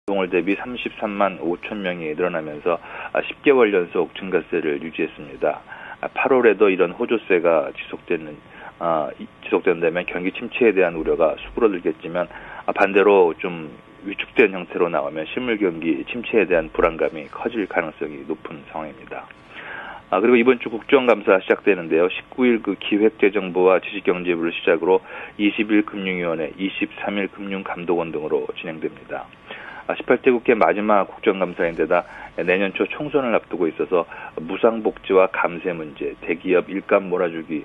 월 대비 33만 5천 명이 늘어나면서 10개월 연속 증가세를 유지했습니다. 8월에도 이런 호조세가 지속된다면 경기 침체에 대한 우려가 수그러들겠지만 반대로 좀 위축된 형태로 나오면 실물 경기 침체에 대한 불안감이 커질 가능성이 높은 상황입니다. 그리고 이번 주 국정감사 시작되는데요. 19일 기획재정부와 지식경제부를 시작으로 20일 금융위원회, 23일 금융감독원 등으로 진행됩니다. 18대 국회 마지막 국정감사인데다 내년 초 총선을 앞두고 있어서 무상복지와 감세 문제, 대기업 일감 몰아주기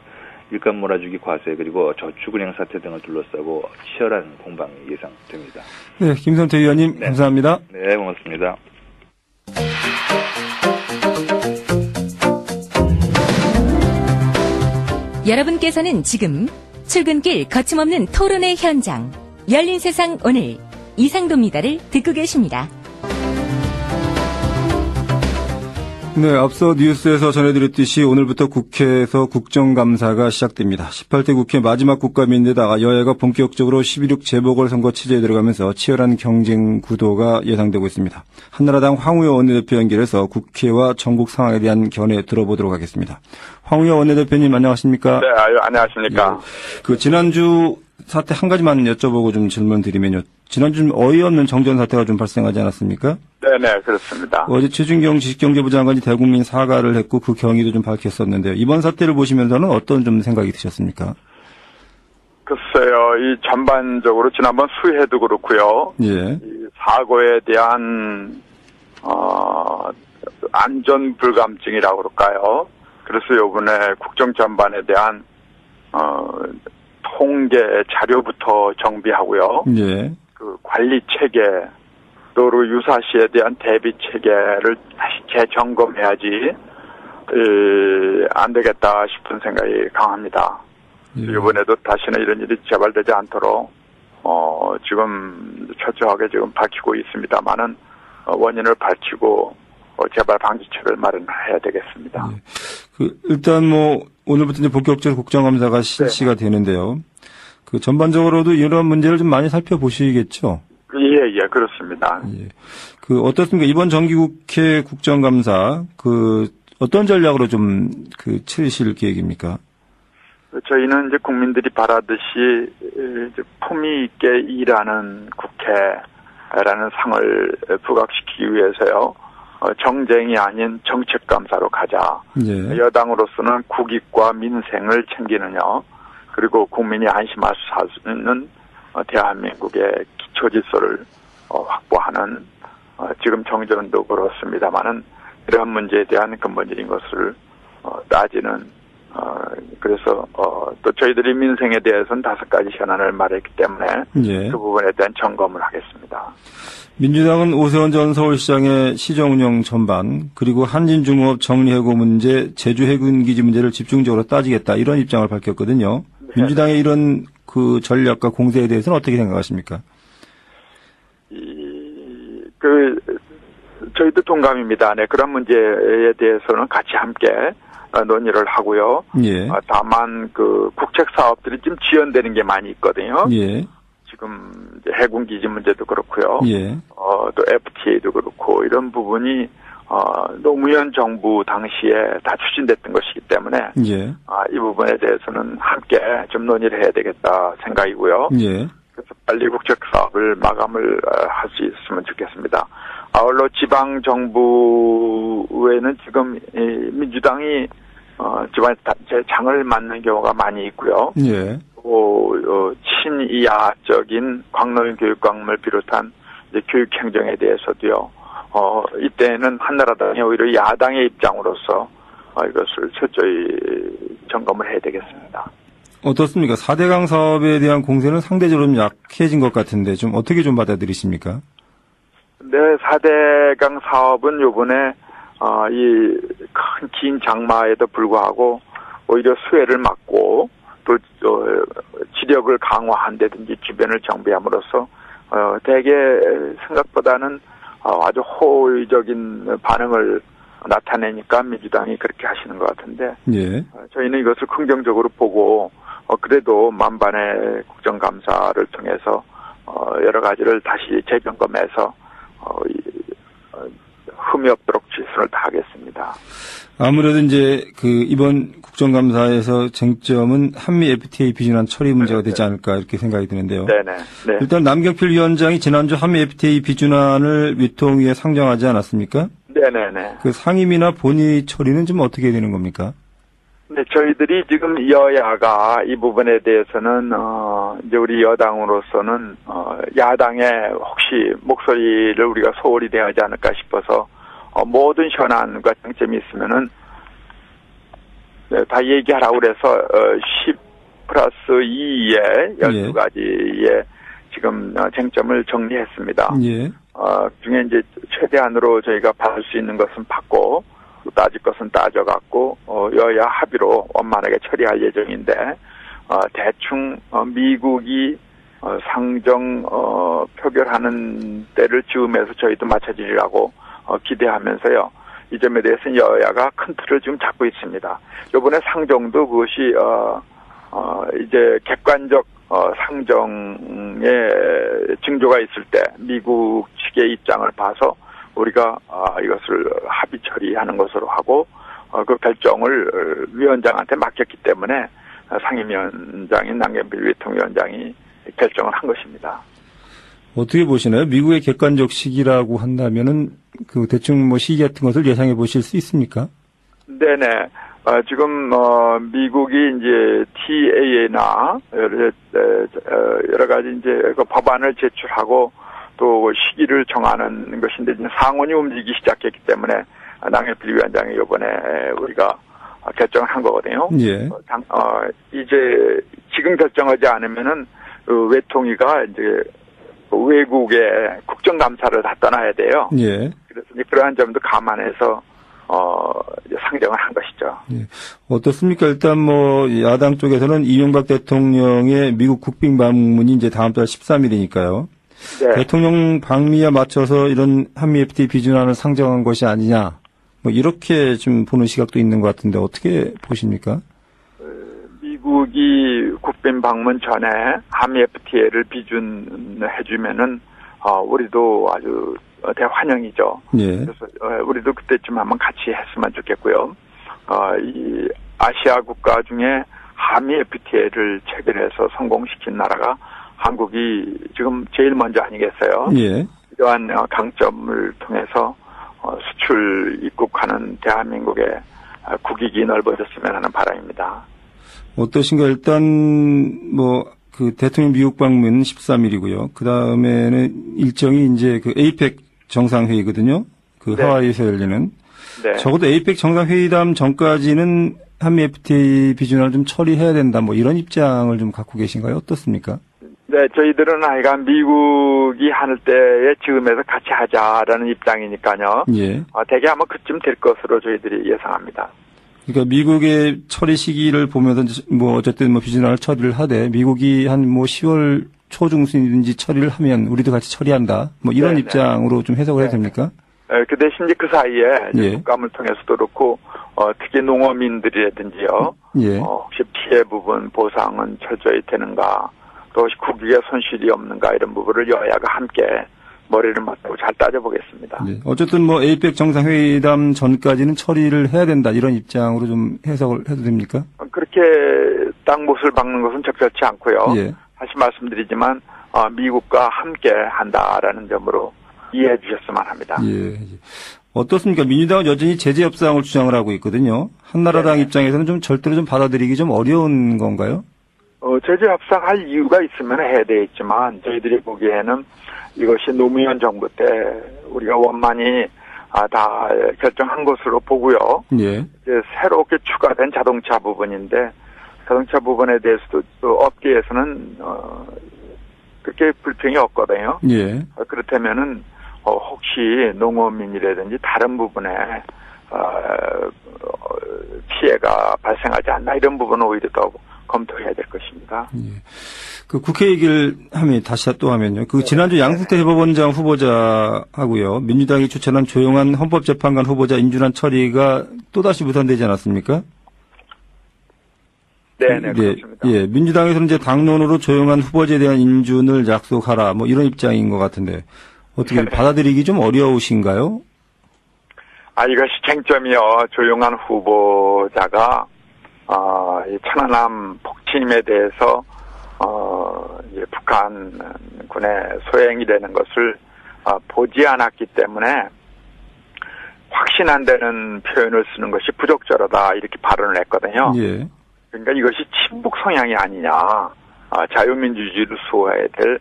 과세, 그리고 저축은행 사태 등을 둘러싸고 치열한 공방이 예상됩니다. 네, 김성태 의원님, 네. 감사합니다. 네, 고맙습니다. 여러분께서는 지금 출근길 거침없는 토론의 현장, 열린 세상 오늘 이상도입니다를 듣고 계십니다. 네, 앞서 뉴스에서 전해드렸듯이 오늘부터 국회에서 국정감사가 시작됩니다. 18대 국회 마지막 국감인데다가 여야가 본격적으로 11.6 재보궐선거 취재에 들어가면서 치열한 경쟁 구도가 예상되고 있습니다. 한나라당 황우여 원내대표 연결해서 국회와 전국 상황에 대한 견해 들어보도록 하겠습니다. 황우여 원내대표님 안녕하십니까? 네, 안녕하십니까? 예, 지난주 사태 한 가지만 여쭤보고 좀 질문 드리면요. 지난주 어이없는 정전 사태가 좀 발생하지 않았습니까? 네네, 그렇습니다. 어제 최준경 지식경제부 장관이 대국민 사과를 했고 그 경위도 좀 밝혔었는데요. 이번 사태를 보시면서는 어떤 좀 생각이 드셨습니까? 글쎄요, 이 전반적으로 지난번 수해도 그렇고요. 예. 이 사고에 대한 안전 불감증이라고 그럴까요? 그래서 이번에 국정 전반에 대한 통계 자료부터 정비하고요. 예. 그 관리 체계, 도로 유사시에 대한 대비 체계를 다시 재점검해야지 안 되겠다 싶은 생각이 강합니다. 예. 이번에도 다시는 이런 일이 재발되지 않도록 지금 철저하게 지금 밝히고 있습니다만은 원인을 밝히고 재발 방지책을 마련해야 되겠습니다. 예. 일단 오늘부터 이제 본격적으로 국정감사가 실시가 되는데요. 전반적으로도 이런 문제를 좀 많이 살펴보시겠죠? 예, 그렇습니다. 예. 어떻습니까? 이번 정기국회 국정감사, 어떤 전략으로 좀, 치르실 계획입니까? 저희는 이제 국민들이 바라듯이, 이제 품위 있게 일하는 국회라는 상을 부각시키기 위해서요, 정쟁이 아닌 정책감사로 가자. 예. 여당으로서는 국익과 민생을 챙기느냐, 그리고 국민이 안심할 수 있는 대한민국의 기초 질서를 확보하는 지금 정전도 그렇습니다만은 이러한 문제에 대한 근본적인 것을 따지는 그래서 또 저희들이 민생에 대해서는 5가지 현안을 말했기 때문에 예. 그 부분에 대한 점검을 하겠습니다. 민주당은 오세훈 전 서울시장의 시정 운영 전반 그리고 한진중공업 정리해고 문제, 제주 해군기지 문제를 집중적으로 따지겠다 이런 입장을 밝혔거든요. 네. 민주당의 이런 전략과 공세에 대해서는 어떻게 생각하십니까? 저희도 동감입니다. 네, 그런 문제에 대해서는 같이 함께 논의를 하고요. 예. 다만 국책 사업들이 좀 지연되는 게 많이 있거든요. 예. 지금 해군 기지 문제도 그렇고요. 예. 또 FTA도 그렇고 이런 부분이 노무현 정부 당시에 다 추진됐던 것이기 때문에 예. 이 부분에 대해서는 함께 좀 논의를 해야 되겠다 생각이고요. 예. 그래서 빨리 국책 사업을 마감을 할 수 있으면 좋겠습니다. 아울러 지방 정부에는 지금 민주당이 지방 장을 맡는 경우가 많이 있고요. 예. 친이하적인 광노인 교육과목을 비롯한 이제 교육 행정에 대해서도요. 이때는 한나라당이 오히려 야당의 입장으로서 이것을 철저히 점검을 해야 되겠습니다. 어떻습니까? 4대강 사업에 대한 공세는 상대적으로 좀 약해진 것 같은데 좀 어떻게 좀 받아들이십니까? 네, 4대강 사업은 요번에 이 큰 긴 장마에도 불구하고 오히려 수해를 막고 또 지력을 강화한다든지 주변을 정비함으로써 대개 생각보다는 아주 호의적인 반응을 나타내니까 민주당이 그렇게 하시는 것 같은데 예. 저희는 이것을 긍정적으로 보고 그래도 만반의 국정감사를 통해서 여러 가지를 다시 재점검해서 흠이 없도록 최선을 다하겠습니다. 아무래도 이제 이번 국정감사에서 쟁점은 한미 FTA 비준안 처리 문제가 되지 않을까 이렇게 생각이 드는데요. 네네. 네. 일단 남경필 위원장이 지난주 한미 FTA 비준안을 위통위에 상정하지 않았습니까? 네네네. 그 상임위나 본의 처리는 좀 어떻게 되는 겁니까? 네, 저희들이 지금 여야가 이 부분에 대해서는 이제 우리 여당으로서는 야당의 혹시 목소리를 우리가 소홀히 대하지 않을까 싶어서 모든 현안과 쟁점이 있으면은 다 얘기하라고 그래서 10+2의 12가지의 지금 쟁점을 정리했습니다. 예. 중에 이제 최대한으로 저희가 받을 수 있는 것은 받고 따질 것은 따져갖고 여야 합의로 원만하게 처리할 예정인데 대충 미국이 상정 표결하는 때를 즈음해서 저희도 맞춰지리라고 기대하면서요. 이 점에 대해서는 여야가 큰 틀을 지금 잡고 있습니다. 이번에 상정도 그것이 이제 객관적 상정의 징조가 있을 때 미국 측의 입장을 봐서 우리가 이것을 합의 처리하는 것으로 하고 그 결정을 위원장한테 맡겼기 때문에 상임위원장인 남경필 위통위원장이 결정을 한 것입니다. 어떻게 보시나요? 미국의 객관적 시기라고 한다면은 대충 뭐 시기 같은 것을 예상해 보실 수 있습니까? 네네. 지금 미국이 이제 TA나 여러 가지 이제 그 법안을 제출하고 또 시기를 정하는 것인데 상원이 움직이기 시작했기 때문에 남경필 위원장이 이번에 우리가 결정을 한 거거든요. 예. 이제 지금 결정하지 않으면은 외통위가 이제 외국에 국정감사를 다 떠나야 돼요. 예. 그래서 이제 그러한 점도 감안해서 이제 상정을 한 것이죠. 예. 어떻습니까? 일단 뭐 야당 쪽에서는 이명박 대통령의 미국 국빈 방문이 이제 다음 달 13일이니까요. 네. 대통령 방미에 맞춰서 이런 한미 FTA 비준안을 상정한 것이 아니냐. 뭐 이렇게 좀 보는 시각도 있는 것 같은데 어떻게 보십니까? 미국이 국빈 방문 전에 한미 FTA를 비준해주면은 우리도 아주 대환영이죠. 예. 그래서 우리도 그때쯤 한번 같이 했으면 좋겠고요. 이 아시아 국가 중에 한미 FTA를 체결해서 성공시킨 나라가 한국이 지금 제일 먼저 아니겠어요? 예. 이러한 강점을 통해서 수출 입국하는 대한민국의 국익이 넓어졌으면 하는 바람입니다. 어떠신가? 일단 뭐 대통령 미국 방문 13일이고요. 그 다음에는 일정이 이제 에이펙 정상회의거든요. 네. 하와이에서 열리는. 네. 적어도 에이펙 정상회의담 전까지는 한미 FTA 비준안을 좀 처리해야 된다. 뭐 이런 입장을 좀 갖고 계신가요? 어떻습니까? 네, 저희들은 하여간 미국이 할 때에 즈음해서 같이 하자라는 입장이니까요. 예. 대개 아마 그쯤 될 것으로 저희들이 예상합니다. 그러니까 미국의 처리 시기를 보면서 뭐 어쨌든 뭐 비준안을 처리를 하되 미국이 한 뭐 10월 초중순이든지 처리를 하면 우리도 같이 처리한다. 뭐 이런 네네. 입장으로 좀 해석을 해도 됩니까? 그 대신 이제 그 사이에 예. 국감을 통해서도 그렇고 특히 농어민들이라든지요. 예. 혹시 피해 부분 보상은 철저히 되는가, 또 국익에 손실이 없는가 이런 부분을 여야가 함께 머리를 맞대고 잘 따져보겠습니다. 네. 어쨌든 뭐 에이펙 정상회의담 전까지는 처리를 해야 된다 이런 입장으로 좀 해석을 해도 됩니까? 그렇게 땅못을 박는 것은 적절치 않고요. 예. 다시 말씀드리지만 미국과 함께 한다라는 점으로 이해해 주셨으면 합니다. 예. 어떻습니까? 민주당은 여전히 제재 협상을 주장을 하고 있거든요. 한나라당 네. 입장에서는 좀 절대로 좀 받아들이기 좀 어려운 건가요? 제재 협상할 이유가 있으면 해야 되겠지만 저희들이 보기에는 이것이 노무현 정부 때 우리가 원만히 다 결정한 것으로 보고요. 예. 이제 새롭게 추가된 자동차 부분인데 자동차 부분에 대해서도 또 업계에서는 그렇게 불평이 없거든요. 예. 그렇다면은 혹시 농어민이라든지 다른 부분에 피해가 발생하지 않나 이런 부분은 오히려 더 검토해야 될 것입니다. 예. 국회 얘기를 다시 또 하면요. 지난주 양승태 대법원장 후보자하고요. 민주당이 추천한 조용한 헌법재판관 후보자 인준안 처리가 또다시 무산되지 않았습니까? 네네, 그렇습니다. 예. 민주당에서는 이제 당론으로 조용한 후보자에 대한 인준을 약속하라, 뭐 이런 입장인 것 같은데, 어떻게 받아들이기 좀 어려우신가요? 이것이 쟁점이요. 조용한 후보자가 이 천안함 폭침에 대해서 이제 북한군의 소행이 되는 것을 보지 않았기 때문에 확신 안 되는 표현을 쓰는 것이 부적절하다 이렇게 발언을 했거든요. 예. 그러니까 이것이 친북 성향이 아니냐. 자유민주주의를 수호해야 될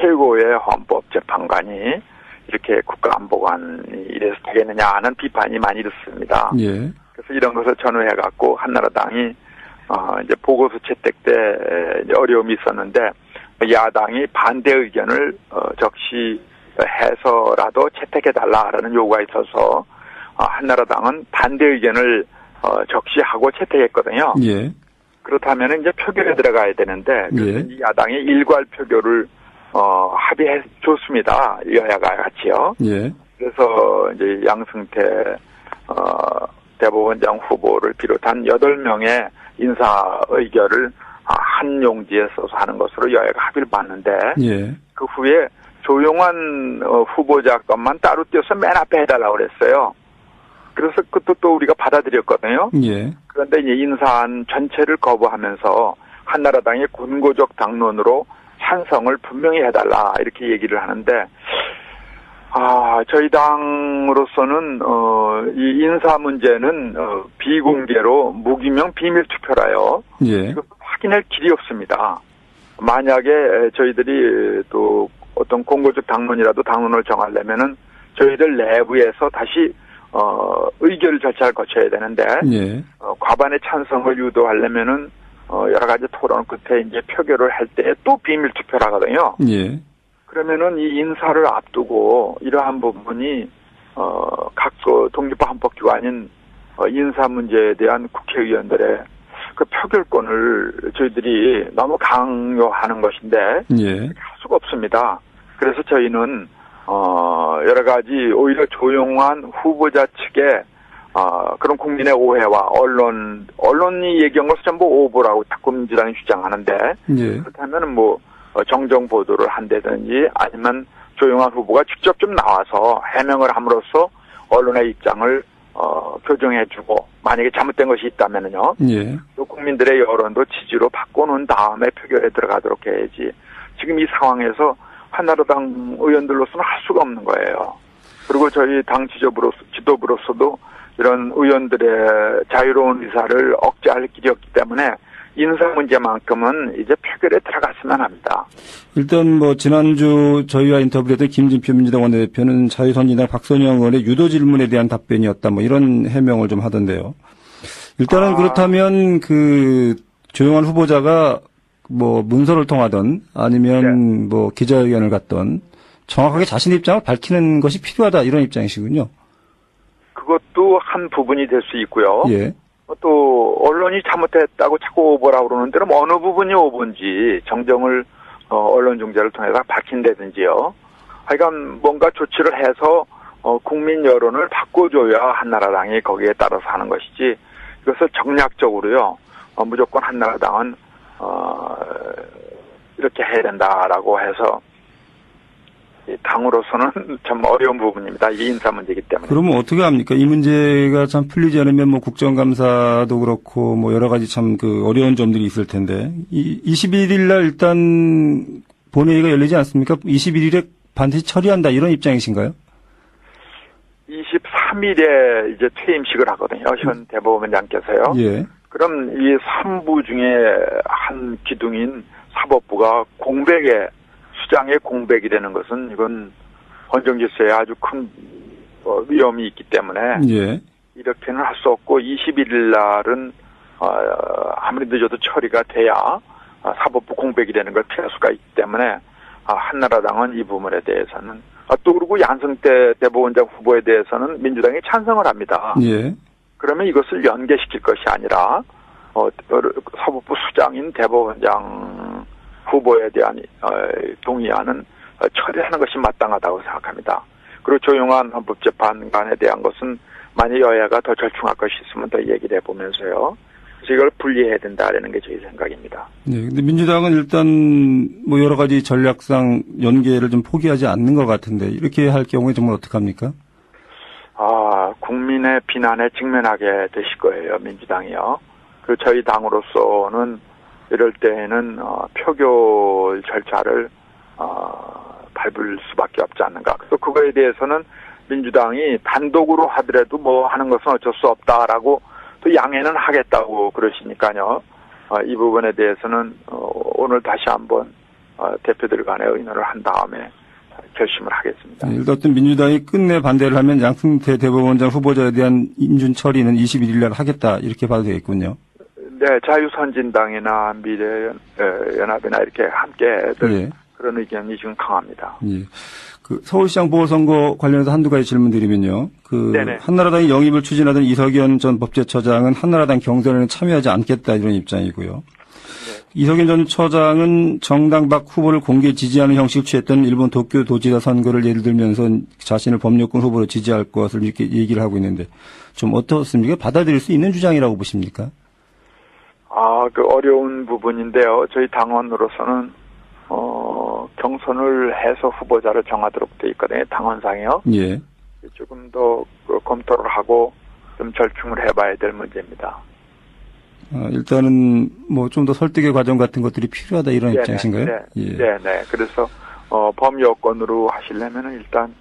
최고의 헌법재판관이 이렇게 국가안보관이 이래서 되겠느냐 하는 비판이 많이 있습니다. 예. 그래서 이런 것을 전후해갖고 한나라당이 이제 보고서 채택 때 어려움이 있었는데 야당이 반대 의견을 적시해서라도 채택해달라라는 요구가 있어서 한나라당은 반대 의견을 적시하고 채택했거든요. 예. 그렇다면 이제 표결에 들어가야 되는데 예. 야당이 일괄 표결을 합의해 줬습니다. 여야가 같이요. 예. 그래서 이제 양승태 대법원장 후보를 비롯한 8명의 인사 의결을 한 용지에 써서 하는 것으로 여야가 합의를 봤는데 예. 그 후에 조용한 후보자 것만 따로 띄어서 맨 앞에 해달라고 그랬어요. 그래서 그것도 또 우리가 받아들였거든요. 예. 그런데 이제 인사안 전체를 거부하면서 한나라당의 군고적 당론으로 찬성을 분명히 해달라 이렇게 얘기를 하는데 저희 당으로서는 이 인사 문제는 비공개로 무기명 비밀 투표라요. 예. 이거 확인할 길이 없습니다. 만약에 저희들이 또 어떤 공고적 당론이라도 당론을 정하려면은 저희들 내부에서 다시 의결 절차를 거쳐야 되는데 예. 과반의 찬성을 유도하려면은 여러 가지 토론 끝에 이제 표결을 할 때 또 비밀 투표를 하거든요. 예. 그러면은 이 인사를 앞두고 이러한 부분이 각 독립과 헌법기관인 인사 문제에 대한 국회의원들의 그 표결권을 저희들이 너무 강요하는 것인데 예. 할 수가 없습니다. 그래서 저희는 여러 가지 오히려 조용한 후보자 측의 그런 국민의 오해와 언론이 얘기한 것을 전부 오보라고 자꾸 민주당이 주장하는데 예. 그렇다면 뭐 정정 보도를 한다든지 아니면 조용한 후보가 직접 좀 나와서 해명을 함으로써 언론의 입장을 교정해주고 만약에 잘못된 것이 있다면은요. 예. 또 국민들의 여론도 지지로 바꿔놓은 다음에 표결에 들어가도록 해야지. 지금 이 상황에서 한나라당 의원들로서는 할 수가 없는 거예요. 그리고 저희 당 지도부로서도 이런 의원들의 자유로운 의사를 억제할 길이 없기 때문에 인사 문제만큼은 이제 표결에 들어갔으면 합니다. 일단 뭐 지난주 저희와 인터뷰했던 김진표 민주당 원내대표는 자유선진당 박선영 의원의 유도 질문에 대한 답변이었다 뭐 이런 해명을 좀 하던데요. 일단은 그렇다면 그 조용한 후보자가 뭐 문서를 통하던 아니면 뭐 기자회견을 갖던 정확하게 자신의 입장을 밝히는 것이 필요하다 이런 입장이시군요. 그것도 한 부분이 될 수 있고요. 예. 또 언론이 잘못했다고 자꾸 오보라고 그러는데 어느 부분이 오보인지 정정을 언론 중재를 통해서 밝힌다든지요. 하여간 뭔가 조치를 해서 국민 여론을 바꿔줘야 한나라당이 거기에 따라서 하는 것이지 이것을 정략적으로요. 무조건 한나라당은 이렇게 해야 된다라고 해서 당으로서는 참 어려운 부분입니다. 이 인사 문제이기 때문에. 그러면 어떻게 합니까? 이 문제가 참 풀리지 않으면 뭐 국정감사도 그렇고 뭐 여러 가지 참 그 어려운 점들이 있을 텐데 21일 날 일단 본회의가 열리지 않습니까? 21일에 반드시 처리한다 이런 입장이신가요? 23일에 이제 퇴임식을 하거든요. 현 대법원장께서요. 예. 그럼 이 3부 중에 한 기둥인 사법부가 수장의 공백이 되는 것은 이건 헌정질서에 아주 큰 위험이 있기 때문에 예. 이렇게는 할 수 없고 21일 날은 아무리 늦어도 처리가 돼야 사법부 공백이 되는 걸 피할 수가 있기 때문에 한나라당은 이 부분에 대해서는 또 그리고 양승태 대법원장 후보에 대해서는 민주당이 찬성을 합니다. 예. 그러면 이것을 연계시킬 것이 아니라 사법부 수장인 대법원장 후보에 대한 동의안은 처리하는 것이 마땅하다고 생각합니다. 그리고 조용한 헌법재판관에 대한 것은 만약 여야가 더 절충할 것이 있으면 더 얘기를 해보면서요. 그래서 이걸 분리해야 된다라는 게 저희 생각입니다. 네, 근데 민주당은 일단 뭐 여러 가지 전략상 연계를 좀 포기하지 않는 것 같은데 이렇게 할 경우에 정말 어떡합니까? 국민의 비난에 직면하게 되실 거예요, 민주당이요. 그 저희 당으로서는 이럴 때에는 표결 절차를 밟을 수밖에 없지 않는가. 그래서 그거에 대해서는 민주당이 단독으로 하더라도 뭐 하는 것은 어쩔 수 없다라고 또 양해는 하겠다고 그러시니까요. 이 부분에 대해서는 오늘 다시 한번 대표들 간에 의논을 한 다음에 결심을 하겠습니다. 네, 일단 민주당이 끝내 반대를 하면 양승태 대법원장 후보자에 대한 인준 처리는 21일 날 하겠다 이렇게 봐도 되겠군요. 네, 자유선진당이나 미래연합이나 이렇게 함께 예. 그런 의견이 지금 강합니다. 예. 그 서울시장 보궐선거 관련해서 한두 가지 질문드리면요. 네네. 한나라당이 영입을 추진하던 이석연 전 법제처장은 한나라당 경선에는 참여하지 않겠다 이런 입장이고요. 네. 이석연 전 처장은 정당 밖 후보를 공개 지지하는 형식을 취했던 일본 도쿄 도지사 선거를 예를 들면서 자신을 법률권 후보로 지지할 것을 이렇게 얘기를 하고 있는데 좀 어떻습니까? 받아들일 수 있는 주장이라고 보십니까? 그 어려운 부분인데요. 저희 당원으로서는 경선을 해서 후보자를 정하도록 돼 있거든요. 당원상이요. 예. 조금 더 검토를 하고 좀 절충을 해봐야 될 문제입니다. 일단은 뭐 좀 더 설득의 과정 같은 것들이 필요하다 이런 네네, 입장이신가요? 네, 예. 네. 그래서 범여권으로 하시려면은 일단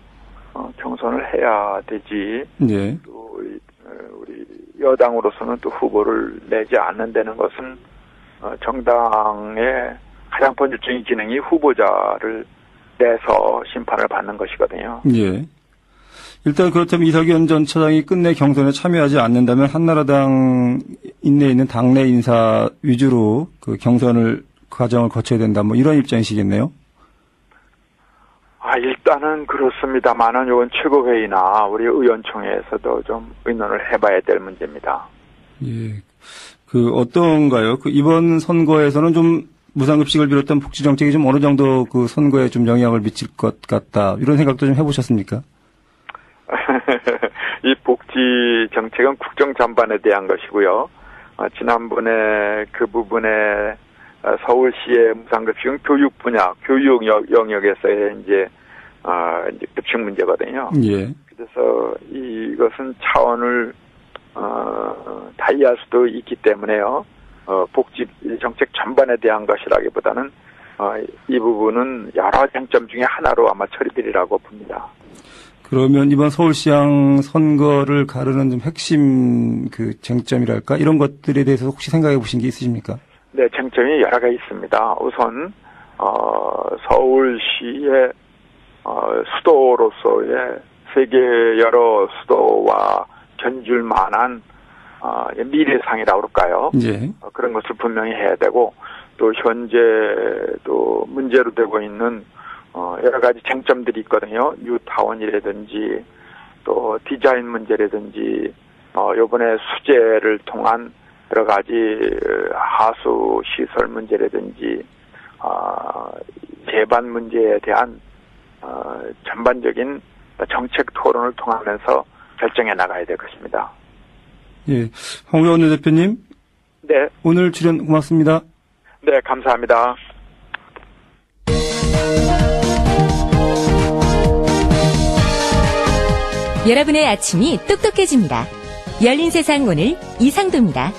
경선을 해야 되지. 네. 또 우리 여당으로서는 또 후보를 내지 않는다는 것은 정당의 가장 본질적인 기능이 후보자를 내서 심판을 받는 것이거든요. 예. 일단 그렇다면 이석연 전 처장이 끝내 경선에 참여하지 않는다면 한나라당 인내에 있는 당내 인사 위주로 그 경선을 과정을 거쳐야 된다. 뭐 이런 입장이시겠네요. 일단은 그렇습니다만은 이건 최고회의나 우리 의원총회에서도 좀 의논을 해봐야 될 문제입니다. 예. 어떤가요? 이번 선거에서는 좀 무상급식을 비롯한 복지 정책이 좀 어느 정도 그 선거에 좀 영향을 미칠 것 같다. 이런 생각도 좀 해보셨습니까? 이 복지 정책은 국정 전반에 대한 것이고요. 지난번에 그 부분에 서울시의 무상급식은 교육 분야, 교육 영역에서의 이제 급식 문제거든요. 예. 그래서 이것은 차원을 다 이해할 수도 있기 때문에요. 복지 정책 전반에 대한 것이라기보다는 이 부분은 여러 쟁점 중에 하나로 아마 처리되리라고 봅니다. 그러면 이번 서울시장 선거를 가르는 좀 핵심 그 쟁점이랄까 이런 것들에 대해서 혹시 생각해 보신 게 있으십니까? 네, 쟁점이 여러 가지 있습니다. 우선 서울시의 수도로서의 세계 여러 수도와 견줄 만한 미래상이라고 그럴까요? 예. 그런 것을 분명히 해야 되고 또 현재 또 문제로 되고 있는 여러 가지 쟁점들이 있거든요. 뉴타운이라든지 또 디자인 문제라든지 요번에 수재를 통한 여러 가지 하수 시설 문제라든지 제반 문제에 대한 전반적인 정책 토론을 통하면서 결정해 나가야 될 것입니다. 예, 황우영 대표님. 네. 오늘 출연 고맙습니다. 네, 감사합니다. 여러분의 아침이 똑똑해집니다. 열린 세상 오늘 이상도입니다.